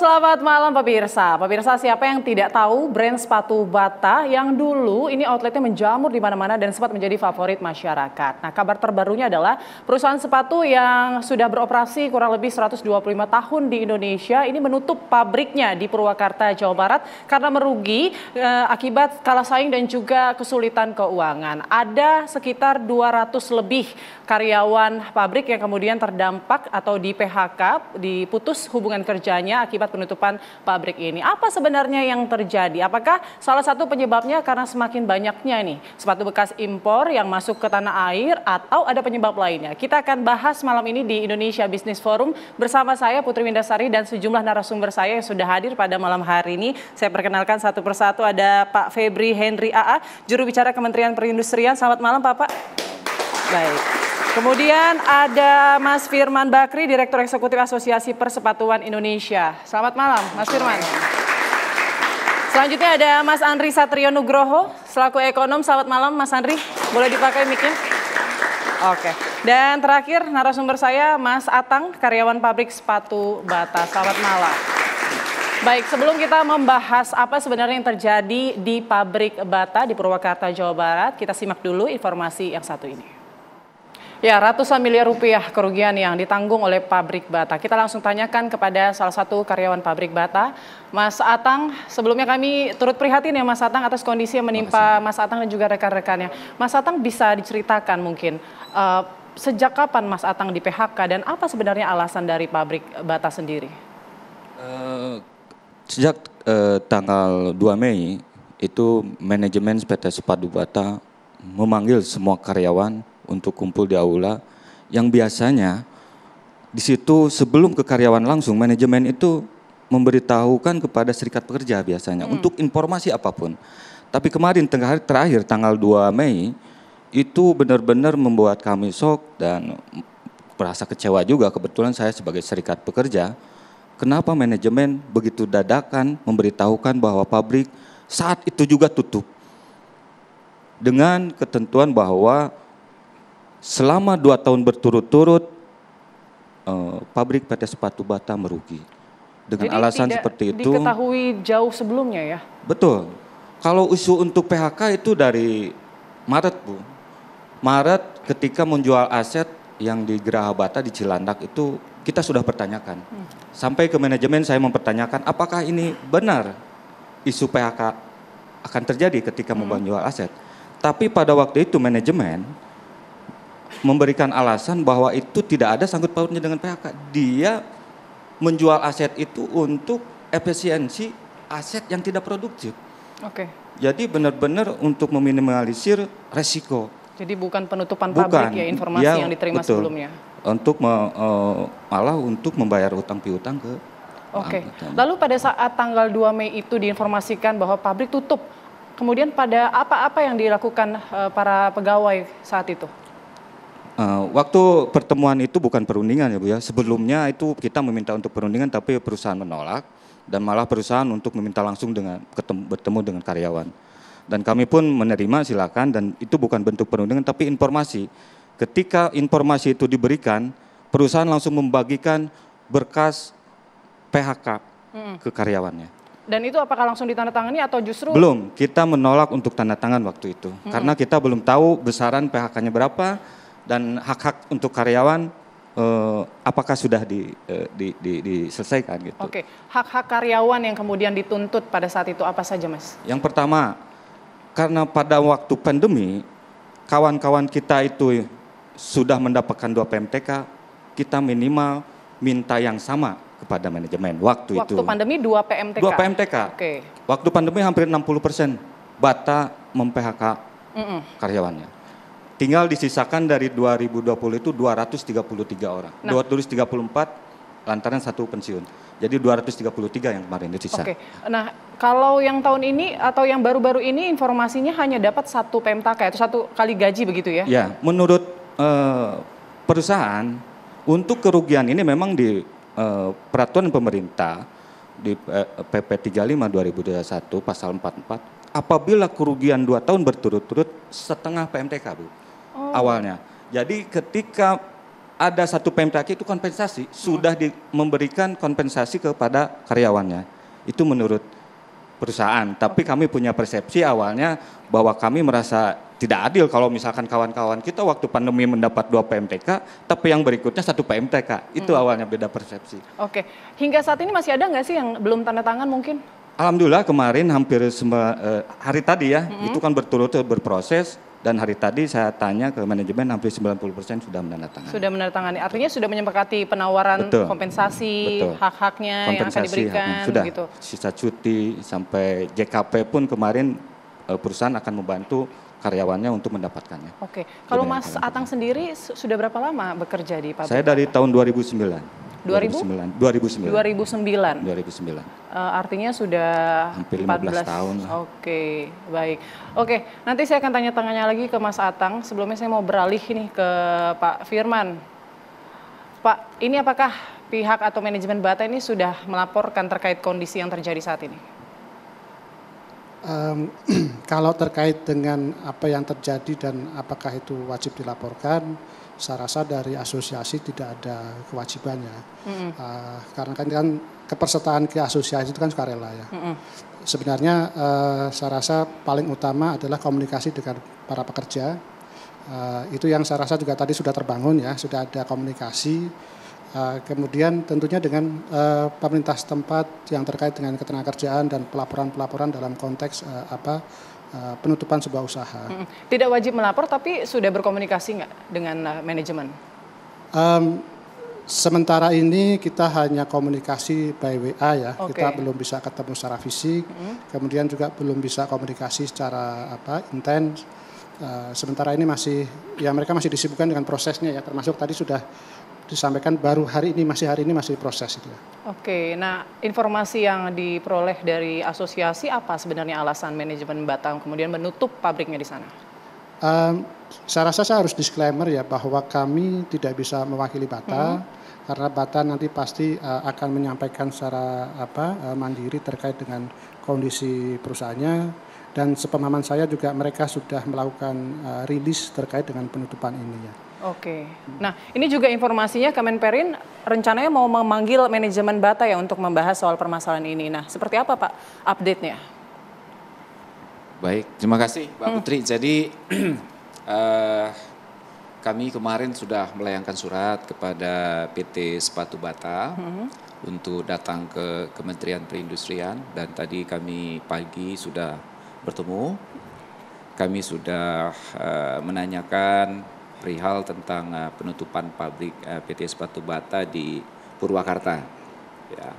Selamat malam pemirsa. Pemirsa, siapa yang tidak tahu brand sepatu Bata yang dulu ini outletnya menjamur di mana-mana dan sempat menjadi favorit masyarakat. Nah, kabar terbarunya adalah perusahaan sepatu yang sudah beroperasi kurang lebih 125 tahun di Indonesia ini menutup pabriknya di Purwakarta, Jawa Barat karena merugi akibat kalah saing dan juga kesulitan keuangan. Ada sekitar 200 lebih karyawan pabrik yang kemudian terdampak atau di PHK, diputus hubungan kerjanya akibat penutupan pabrik ini. Apa sebenarnya yang terjadi? Apakah salah satu penyebabnya karena semakin banyaknya nih sepatu bekas impor yang masuk ke tanah air atau ada penyebab lainnya? Kita akan bahas malam ini di Indonesia Business Forum bersama saya Putri Windasari dan sejumlah narasumber saya yang sudah hadir pada malam hari ini. Saya perkenalkan satu persatu, ada Pak Febri Henry AA, juru bicara Kementerian Perindustrian. Selamat malam Pak. Baik. Kemudian ada Mas Firman Bakri, Direktur Eksekutif Asosiasi Persepatuan Indonesia. Selamat malam, Mas Firman. Selanjutnya ada Mas Andri Satrio Nugroho, selaku ekonom. Selamat malam, Mas Andri. Boleh dipakai mic-nya? Oke. Dan terakhir narasumber saya, Mas Atang, karyawan pabrik sepatu Bata. Selamat malam. Baik, sebelum kita membahas apa sebenarnya yang terjadi di pabrik Bata di Purwakarta, Jawa Barat, kita simak dulu informasi yang satu ini. Ya, ratusan miliar rupiah kerugian yang ditanggung oleh pabrik Bata. Kita langsung tanyakan kepada salah satu karyawan pabrik Bata, Mas Atang. Sebelumnya kami turut prihatin ya Mas Atang atas kondisi yang menimpa Mas Atang dan juga rekan-rekannya. Mas Atang bisa diceritakan mungkin sejak kapan Mas Atang di PHK dan apa sebenarnya alasan dari pabrik Bata sendiri? Sejak tanggal 2 Mei itu manajemen PT Sepatu Bata memanggil semua karyawan untuk kumpul di aula, yang biasanya di situ sebelum ke karyawan langsung manajemen itu memberitahukan kepada serikat pekerja biasanya untuk informasi apapun. Tapi kemarin terakhir tanggal 2 Mei itu benar-benar membuat kami shock dan merasa kecewa juga. Kebetulan saya sebagai serikat pekerja, kenapa manajemen begitu dadakan memberitahukan bahwa pabrik saat itu juga tutup dengan ketentuan bahwa selama 2 tahun berturut-turut pabrik PT Sepatu Bata merugi. Dengan jadi alasan seperti itu. Diketahui jauh sebelumnya ya? Betul. Kalau isu untuk PHK itu dari Maret Bu. Maret ketika menjual aset yang di Geraha Bata di Cilandak itu kita sudah pertanyakan. Sampai ke manajemen saya mempertanyakan apakah ini benar isu PHK akan terjadi ketika menjual aset. Tapi pada waktu itu manajemen memberikan alasan bahwa itu tidak ada sangkut pautnya dengan PHK. Dia menjual aset itu untuk efisiensi aset yang tidak produktif. Oke. Jadi benar-benar untuk meminimalisir resiko. Jadi bukan penutupan pabrik ya, informasi yang diterima betul, sebelumnya. Untuk malah untuk membayar utang piutang ke. Oke. Lalu pada saat tanggal 2 Mei itu diinformasikan bahwa pabrik tutup. Kemudian pada apa-apa yang dilakukan para pegawai saat itu? Waktu pertemuan itu bukan perundingan ya Bu ya. Sebelumnya itu kita meminta untuk perundingan tapi perusahaan menolak dan malah perusahaan untuk meminta langsung bertemu dengan karyawan. Dan kami pun menerima silakan dan itu bukan bentuk perundingan tapi informasi. Ketika informasi itu diberikan, perusahaan langsung membagikan berkas PHK ke karyawannya. Dan itu apakah langsung ditandatangani atau justru? Belum, kita menolak untuk tanda tangan waktu itu. Karena kita belum tahu besaran PHK-nya berapa. Dan hak-hak untuk karyawan apakah sudah diselesaikan gitu. Oke, hak-hak karyawan yang kemudian dituntut pada saat itu apa saja Mas? Yang pertama, karena pada waktu pandemi kawan-kawan kita itu sudah mendapatkan 2 PMTK, kita minimal minta yang sama kepada manajemen waktu itu. Waktu pandemi 2 PMTK? 2 PMTK. Oke. Waktu pandemi hampir 60% Bata mem-PHK karyawannya. Tinggal disisakan dari 2020 itu 233 orang. 234 lantaran 1 pensiun. Jadi 233 yang kemarin disisa. Oke. Nah, kalau yang tahun ini atau yang baru-baru ini informasinya hanya dapat 1 PMTK, itu 1 kali gaji begitu ya? Ya, menurut perusahaan untuk kerugian ini memang di peraturan pemerintah di PP 35 2021 pasal 44 apabila kerugian 2 tahun berturut-turut setengah PMTK Bu. Awalnya. Jadi ketika ada satu PMTK itu kompensasi, sudah memberikan kompensasi kepada karyawannya. Itu menurut perusahaan, tapi kami punya persepsi awalnya bahwa kami merasa tidak adil kalau misalkan kawan-kawan kita waktu pandemi mendapat 2 PMTK, tapi yang berikutnya 1 PMTK. Itu awalnya beda persepsi. Oke, hingga saat ini masih ada nggak sih yang belum tanda tangan mungkin? Alhamdulillah kemarin hampir hari tadi ya, itu kan berturut-turut berproses. Dan hari tadi saya tanya ke manajemen hampir 90% sudah menandatangani. Sudah menandatangani, artinya sudah menyepakati penawaran kompensasi, hak-haknya yang akan diberikan. Sudah, gitu. Sisa cuti sampai JKP pun kemarin perusahaan akan membantu karyawannya untuk mendapatkannya. Oke, kalau Mas Atang sendiri sudah berapa lama bekerja di pabrik? Saya dari tahun 2009. 2009. Artinya sudah hampir 15 tahun. Oke, baik. Oke, nanti saya akan tanya-tanya lagi ke Mas Atang. Sebelumnya saya mau beralih nih ke Pak Firman. Pak, ini apakah pihak atau manajemen Bata ini sudah melaporkan terkait kondisi yang terjadi saat ini? Kalau terkait dengan apa yang terjadi dan apakah itu wajib dilaporkan, saya rasa dari asosiasi tidak ada kewajibannya. Karena kan kepesertaan ke asosiasi itu kan sukarela ya. Sebenarnya saya rasa paling utama adalah komunikasi dengan para pekerja. Itu yang saya rasa juga tadi sudah terbangun ya, sudah ada komunikasi. Kemudian tentunya dengan pemerintah setempat yang terkait dengan ketenagakerjaan dan pelaporan-pelaporan dalam konteks penutupan sebuah usaha. Tidak wajib melapor, tapi sudah berkomunikasi nggak dengan manajemen? Sementara ini kita hanya komunikasi by WA ya, kita belum bisa ketemu secara fisik, kemudian juga belum bisa komunikasi secara intens. Sementara ini mereka masih disibukkan dengan prosesnya ya, termasuk tadi sudah disampaikan baru hari ini masih proses itu ya. Oke, nah informasi yang diperoleh dari asosiasi apa sebenarnya alasan manajemen Bata kemudian menutup pabriknya di sana? Saya rasa saya harus disclaimer ya bahwa kami tidak bisa mewakili Bata karena Bata nanti pasti akan menyampaikan secara mandiri terkait dengan kondisi perusahaannya dan sepemahaman saya juga mereka sudah melakukan rilis terkait dengan penutupan ini ya. Oke, nah ini juga informasinya Kemenperin rencananya mau memanggil manajemen Bata ya untuk membahas soal permasalahan ini. Nah seperti apa Pak update-nya? Baik, terima kasih Mbak Putri. Jadi kami kemarin sudah melayangkan surat kepada PT Sepatu Bata untuk datang ke Kementerian Perindustrian dan tadi kami pagi sudah bertemu. Kami sudah menanyakan perihal tentang penutupan pabrik PT Sepatu Bata di Purwakarta. Ya.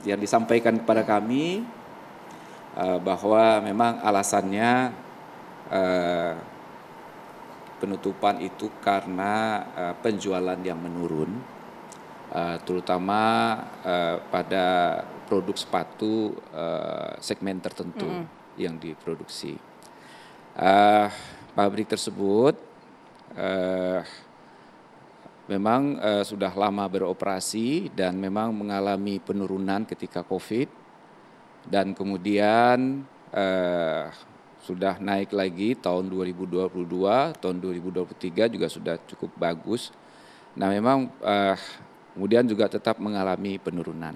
Yang disampaikan kepada kami bahwa memang alasannya penutupan itu karena penjualan yang menurun, terutama pada produk sepatu segmen tertentu yang diproduksi. Pabrik tersebut memang sudah lama beroperasi dan memang mengalami penurunan ketika COVID dan kemudian sudah naik lagi tahun 2022, tahun 2023 juga sudah cukup bagus. Nah memang kemudian juga tetap mengalami penurunan.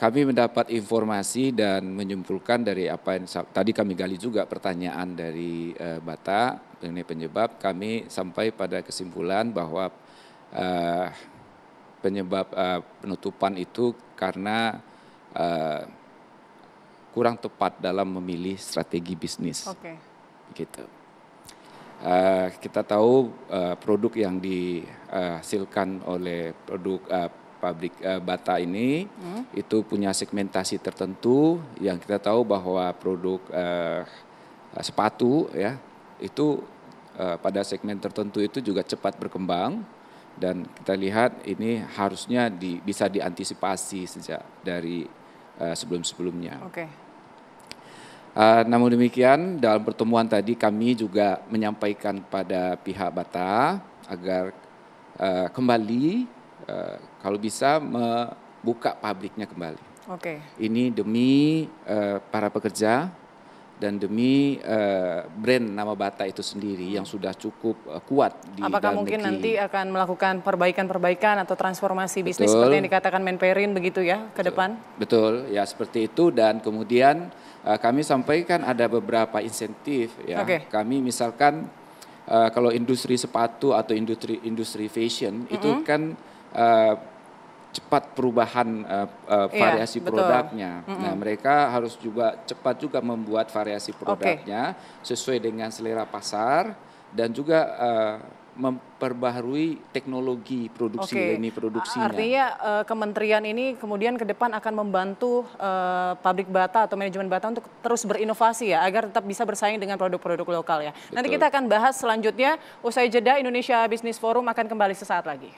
Kami mendapat informasi dan menyimpulkan dari apa yang tadi kami gali juga pertanyaan dari Bata mengenai penyebab, kami sampai pada kesimpulan bahwa penyebab penutupan itu karena kurang tepat dalam memilih strategi bisnis. Gitu. Kita tahu produk yang dihasilkan oleh produk pabrik Bata ini itu punya segmentasi tertentu yang kita tahu bahwa produk sepatu ya itu pada segmen tertentu itu juga cepat berkembang dan kita lihat ini harusnya bisa diantisipasi sejak dari sebelum-sebelumnya. Namun demikian dalam pertemuan tadi kami juga menyampaikan pada pihak Bata agar kembali kalau bisa membuka pabriknya kembali. Ini demi para pekerja dan demi brand nama Bata itu sendiri yang sudah cukup kuat di Apakah dalam mungkin negeri. nanti akan melakukan perbaikan-perbaikan atau transformasi bisnis seperti yang dikatakan Menperin begitu ya ke depan? Betul, ya seperti itu, dan kemudian kami sampaikan ada beberapa insentif ya. Kami misalkan kalau industri sepatu atau industri fashion itu kan cepat perubahan variasi produknya. Nah, mereka harus juga cepat juga membuat variasi produknya sesuai dengan selera pasar dan juga memperbaharui teknologi produksi lini produksinya. Artinya kementerian ini kemudian ke depan akan membantu pabrik bata atau manajemen bata untuk terus berinovasi ya agar tetap bisa bersaing dengan produk-produk lokal ya. Nanti kita akan bahas selanjutnya usai jeda. Indonesia Business Forum akan kembali sesaat lagi.